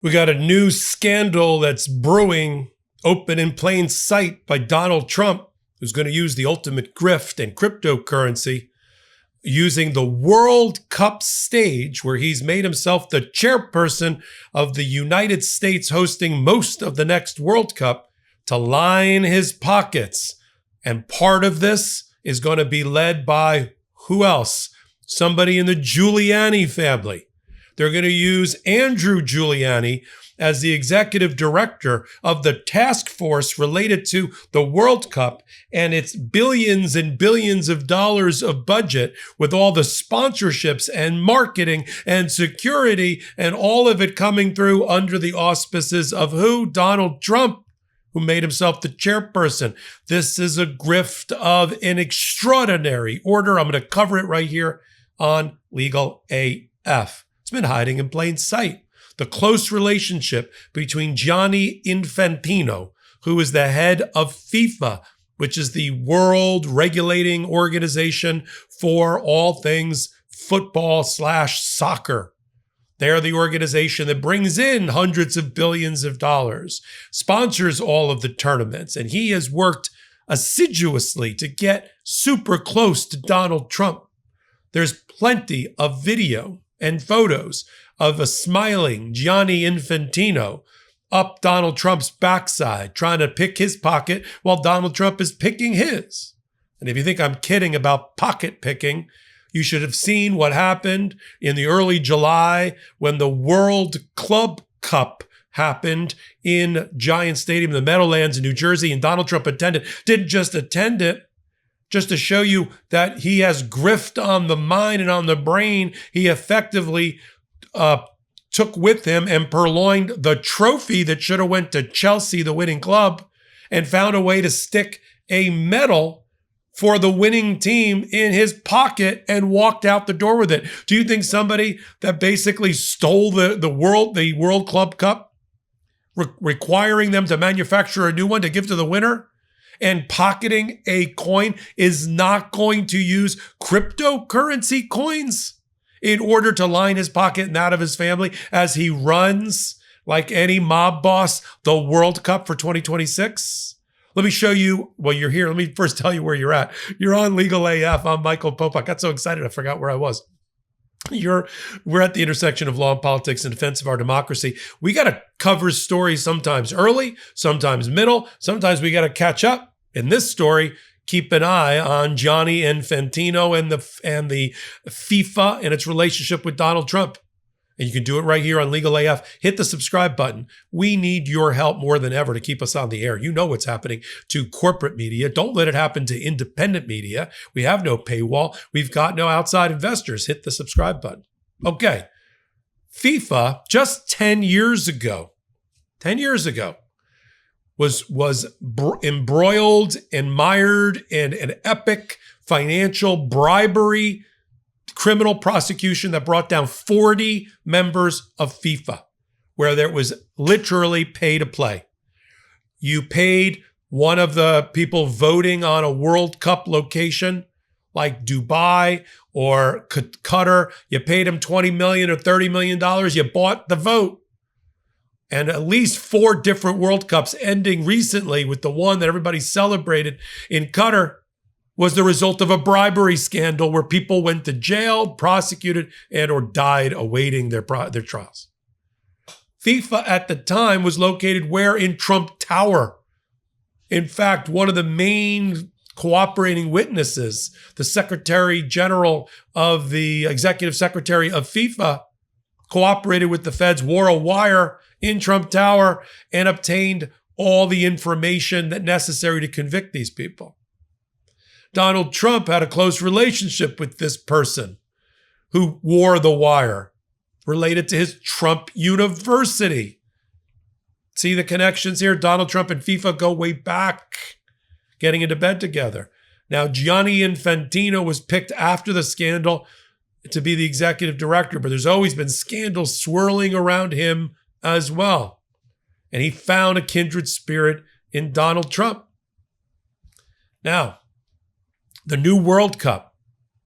We got a new scandal that's brewing, open in plain sight by Donald Trump, who's going to use the ultimate grift and cryptocurrency, using the World Cup stage, where he's made himself the chairperson of the United States hosting most of the next World Cup, to line his pockets. And part of this is going to be led by who else? Somebody in the Giuliani family. They're going to use Andrew Giuliani as the executive director of the task force related to the World Cup and its billions and billions of dollars of budget, with all the sponsorships and marketing and security and all of it coming through under the auspices of who? Donald Trump, who made himself the chairperson. This is a grift of an extraordinary order. I'm going to cover it right here on Legal AF. It's been hiding in plain sight. The close relationship between Gianni Infantino, who is the head of FIFA, which is the world regulating organization for all things football/soccer. They are the organization that brings in hundreds of billions of dollars, sponsors all of the tournaments, and he has worked assiduously to get super close to Donald Trump. There's plenty of video and photos of a smiling Gianni Infantino up Donald Trump's backside, trying to pick his pocket while Donald Trump is picking his. And if you think I'm kidding about pocket picking, you should have seen what happened in the early July when the World Club Cup happened in Giant Stadium in the Meadowlands in New Jersey, and Donald Trump attended. Didn't just attend it, just to show you that he has grift on the mind and on the brain. He effectively took with him and purloined the trophy that should have went to Chelsea, the winning club, and found a way to stick a medal for the winning team in his pocket and walked out the door with it. Do you think somebody that basically stole the World Club Cup, requiring them to manufacture a new one to give to the winner, and pocketing a coin, is not going to use cryptocurrency coins in order to line his pocket and that of his family as he runs, like any mob boss, the World Cup for 2026? Let me show you, well, you're here. Let me first tell you where you're at. You're on Legal AF. I'm Michael Popok. I got so excited I forgot where I was. We're at the intersection of law and politics in defense of our democracy. We got to cover stories sometimes early, sometimes middle, sometimes we got to catch up. In this story, keep an eye on Gianni Infantino and the FIFA and its relationship with Donald Trump. And you can do it right here on Legal AF. Hit the subscribe button. We need your help more than ever to keep us on the air. You know what's happening to corporate media. Don't let it happen to independent media. We have no paywall. We've got no outside investors. Hit the subscribe button. Okay. FIFA, just 10 years ago, was embroiled and mired in an epic financial bribery criminal prosecution that brought down 40 members of FIFA, where there was literally pay to play. You paid one of the people voting on a World Cup location, like Dubai or Qatar, you paid him $20 million or $30 million, you bought the vote. And at least 4 different World Cups, ending recently with the one that everybody celebrated in Qatar, was the result of a bribery scandal where people went to jail, prosecuted, and or died awaiting their trials. FIFA at the time was located where? In Trump Tower. In fact, one of the main cooperating witnesses, the Secretary General of the Executive Secretary of FIFA, cooperated with the feds, wore a wire in Trump Tower, and obtained all the information that necessary to convict these people. Donald Trump had a close relationship with this person who wore the wire, related to his Trump University. See the connections here? Donald Trump and FIFA go way back, getting into bed together. Now, Gianni Infantino was picked after the scandal to be the executive director, but there's always been scandals swirling around him as well. And he found a kindred spirit in Donald Trump. Now, the new World Cup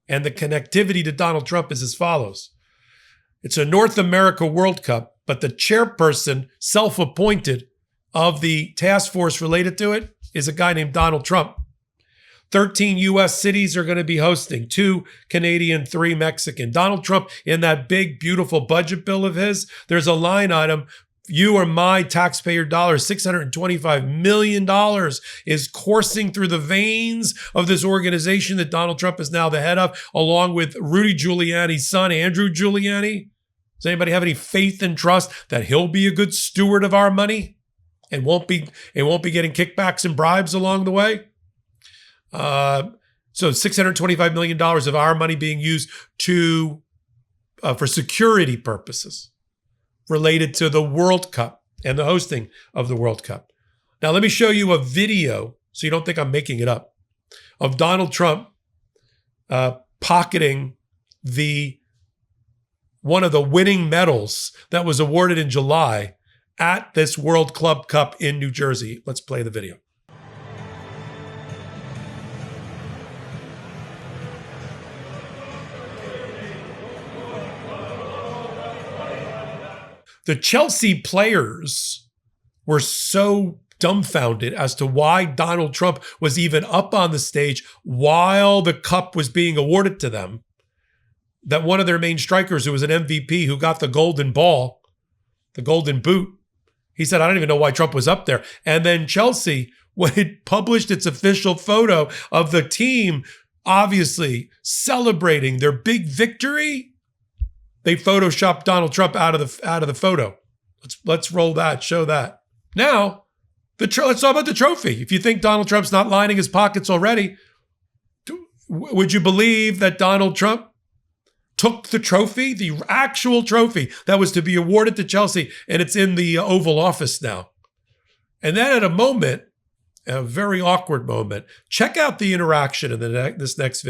and the connectivity to Donald Trump is as follows. It's a North America World Cup But the chairperson, self-appointed, of the task force related to it is a guy named Donald Trump. 13 U.S. cities are going to be hosting, 2 Canadian, 3 Mexican. Donald Trump, in that big, beautiful budget bill of his, there's a line item, you or my taxpayer dollars, $625 million is coursing through the veins of this organization that Donald Trump is now the head of, along with Rudy Giuliani's son, Andrew Giuliani. Does anybody have any faith and trust that he'll be a good steward of our money and won't be getting kickbacks and bribes along the way? So $625 million of our money being used for security purposes related to the World Cup and the hosting of the World Cup. Now, let me show you a video, so you don't think I'm making it up, of Donald Trump pocketing one of the winning medals that was awarded in July at this World Club Cup in New Jersey. Let's play the video. The Chelsea players were so dumbfounded as to why Donald Trump was even up on the stage while the cup was being awarded to them, that one of their main strikers, who was an MVP, who got the golden ball, the golden boot, he said, I don't even know why Trump was up there. And then Chelsea, when it published its official photo of the team, obviously celebrating their big victory, they photoshopped Donald Trump out of the photo. Let's roll that, show that. Now, let's talk about the trophy. If you think Donald Trump's not lining his pockets already, would you believe that Donald Trump took the trophy, the actual trophy that was to be awarded to Chelsea, and it's in the Oval Office now? And then at a moment, a very awkward moment, check out the interaction in this next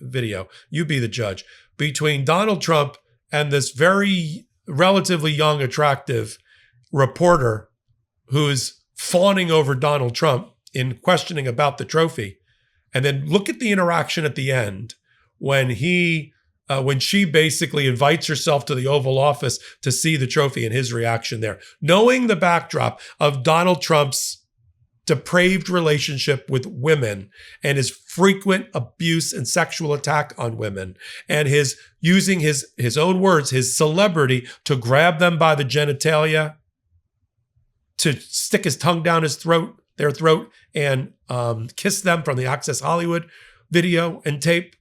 video. You be the judge, between Donald Trump and this very relatively young, attractive reporter who's fawning over Donald Trump in questioning about the trophy. And then look at the interaction at the end when she basically invites herself to the Oval Office to see the trophy, and his reaction there. Knowing the backdrop of Donald Trump's depraved relationship with women and his frequent abuse and sexual attack on women, and his using his own words, his celebrity, to grab them by the genitalia, to stick his tongue down their throat, and kiss them from the Access Hollywood video and tape.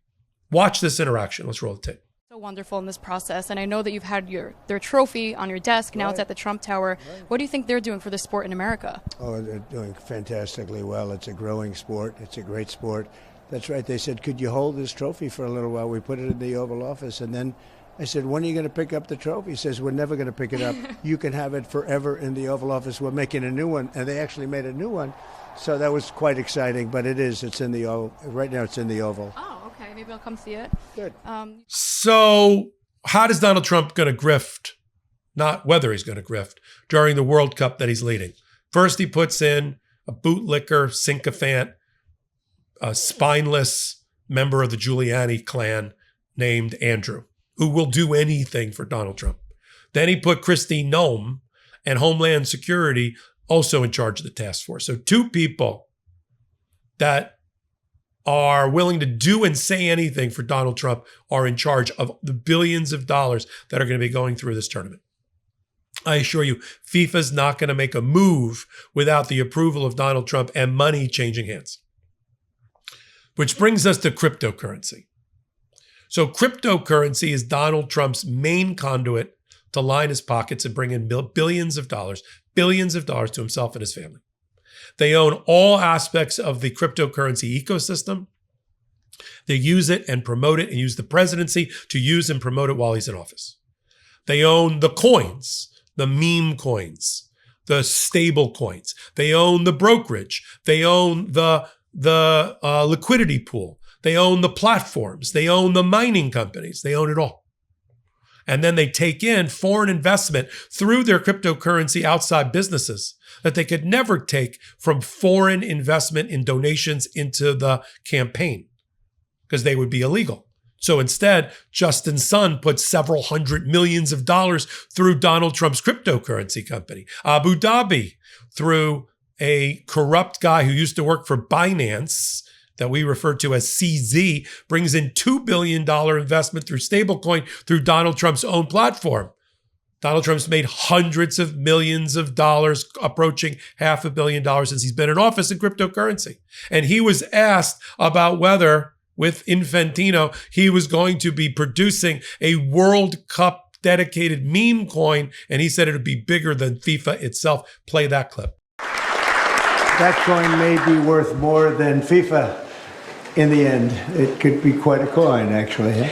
Watch this interaction. Let's roll the tape. So wonderful in this process, and I know that you've had their trophy on your desk. Now it's at the Trump Tower. What do you think they're doing for the sport in America? Oh, they're doing fantastically well. It's a growing sport. It's a great sport. That's right. They said, could you hold this trophy for a little while? We put it in the Oval Office, and then I said, when are you going to pick up the trophy? He says, we're never going to pick it up. You can have it forever in the Oval Office. We're making a new one, and they actually made a new one. So that was quite exciting, but it's in the Oval. Right now it's in the Oval. Oh. Okay, maybe I'll come see it. Good. So how does Donald Trump going to grift? Not whether he's going to grift during the World Cup that he's leading. First, he puts in a bootlicker, sycophant, a spineless member of the Giuliani clan named Andrew, who will do anything for Donald Trump. Then he put Kristi Noem and Homeland Security also in charge of the task force. So 2 people that are willing to do and say anything for Donald Trump are in charge of the billions of dollars that are going to be going through this tournament. I assure you, FIFA's not going to make a move without the approval of Donald Trump and money changing hands. Which brings us to cryptocurrency. So cryptocurrency is Donald Trump's main conduit to line his pockets and bring in billions of dollars to himself and his family. They own all aspects of the cryptocurrency ecosystem. They use it and promote it, and use the presidency to use and promote it while he's in office. They own the coins, the meme coins, the stable coins. They own the brokerage. They own the liquidity pool. They own the platforms. They own the mining companies. They own it all. And then they take in foreign investment through their cryptocurrency outside businesses that they could never take from foreign investment in donations into the campaign, because they would be illegal. So instead, Justin Sun put several hundred millions of dollars through Donald Trump's cryptocurrency company. Abu Dhabi, through a corrupt guy who used to work for Binance, that we refer to as CZ, brings in $2 billion investment through stablecoin through Donald Trump's own platform. Donald Trump's made hundreds of millions of dollars, approaching $500 million since he's been in office in cryptocurrency. And he was asked about whether, with Infantino, he was going to be producing a World Cup dedicated meme coin, and he said it would be bigger than FIFA itself. Play that clip. That coin may be worth more than FIFA in the end. It could be quite a coin, actually.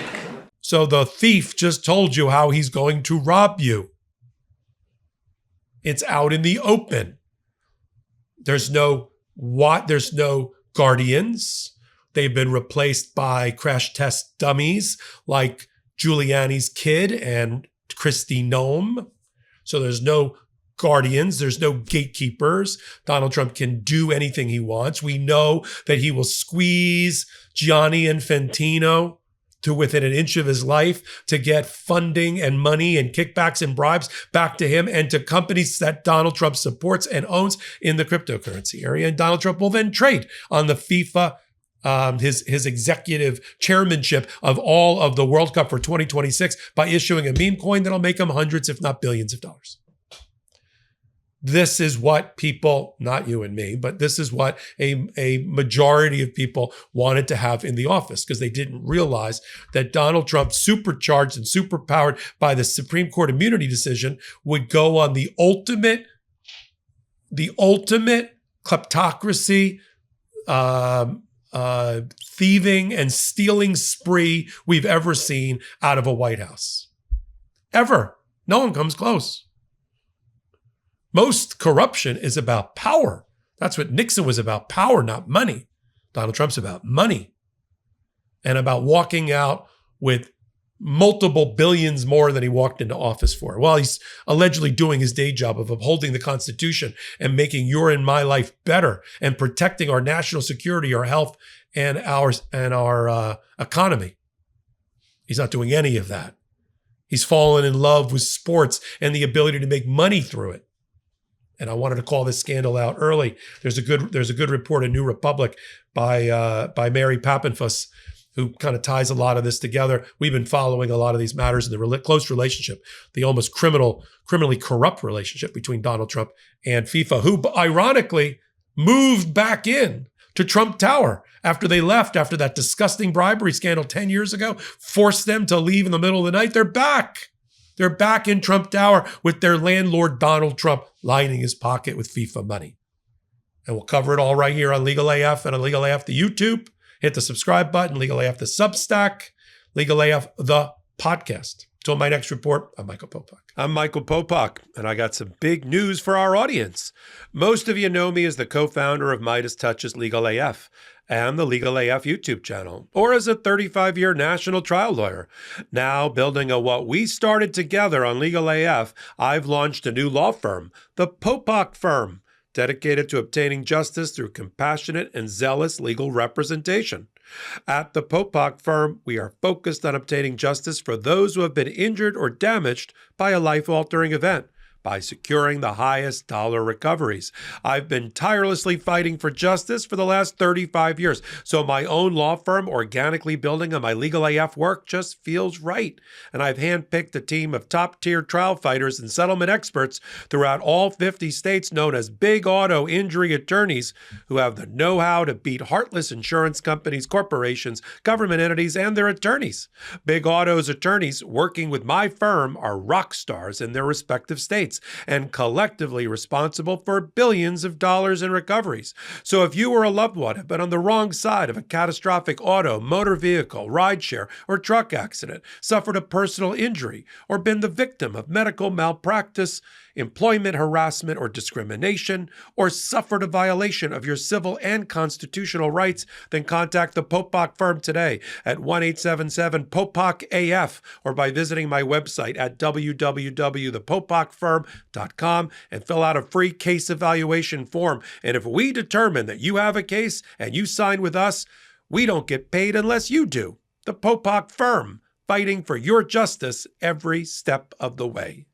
So the thief just told you how he's going to rob you. It's out in the open. There's no guardians. They've been replaced by crash test dummies like Giuliani's kid and Kristi Noem. So there's no guardians. There's no gatekeepers. Donald Trump can do anything he wants. We know that he will squeeze Gianni Infantino to within an inch of his life to get funding and money and kickbacks and bribes back to him and to companies that Donald Trump supports and owns in the cryptocurrency area. And Donald Trump will then trade on the FIFA, his executive chairmanship of all of the World Cup for 2026 by issuing a meme coin that'll make him hundreds, if not billions of dollars. This is what people, not you and me, but this is what a majority of people wanted to have in the office, because they didn't realize that Donald Trump, supercharged and superpowered by the Supreme Court immunity decision, would go on the ultimate kleptocracy, thieving and stealing spree we've ever seen out of a White House. Ever. No one comes close. Most corruption is about power. That's what Nixon was about, power, not money. Donald Trump's about money and about walking out with multiple billions more than he walked into office for. While he's allegedly doing his day job of upholding the Constitution and making your and my life better and protecting our national security, our health, and our economy. He's not doing any of that. He's fallen in love with sports and the ability to make money through it. And I wanted to call this scandal out early. There's a good report in New Republic by Mary Pappenfuss, who kind of ties a lot of this together. We've been following a lot of these matters in the close relationship, the almost criminally corrupt relationship between Donald Trump and FIFA, who ironically moved back in to Trump Tower after they left after that disgusting bribery scandal 10 years ago, forced them to leave in the middle of the night. They're back. They're back in Trump Tower with their landlord, Donald Trump, lining his pocket with FIFA money. And we'll cover it all right here on Legal AF and on Legal AF the YouTube. Hit the subscribe button, Legal AF the Substack, Legal AF the podcast. Till my next report, I'm Michael Popok. I'm Michael Popok, and I got some big news for our audience. Most of you know me as the co-founder of Midas Touch's Legal AF and the Legal AF YouTube channel, or as a 35-year national trial lawyer. Now, building on what we started together on Legal AF, I've launched a new law firm, the Popok Firm, dedicated to obtaining justice through compassionate and zealous legal representation. At the Popok Firm, we are focused on obtaining justice for those who have been injured or damaged by a life-altering event, by securing the highest dollar recoveries. I've been tirelessly fighting for justice for the last 35 years, so my own law firm organically building on my Legal AF work just feels right. And I've handpicked a team of top-tier trial fighters and settlement experts throughout all 50 states known as big auto injury attorneys who have the know-how to beat heartless insurance companies, corporations, government entities, and their attorneys. Big Auto's attorneys working with my firm are rock stars in their respective states and collectively responsible for billions of dollars in recoveries. So if you or a loved one have been on the wrong side of a catastrophic auto, motor vehicle, rideshare, or truck accident, suffered a personal injury, or been the victim of medical malpractice, employment harassment or discrimination, or suffered a violation of your civil and constitutional rights, then contact the Popok Firm today at 1-877-POPOK-AF or by visiting my website at www.thepopokfirm.com and fill out a free case evaluation form. And if we determine that you have a case and you sign with us, we don't get paid unless you do. The Popok firm, fighting for your justice every step of the way.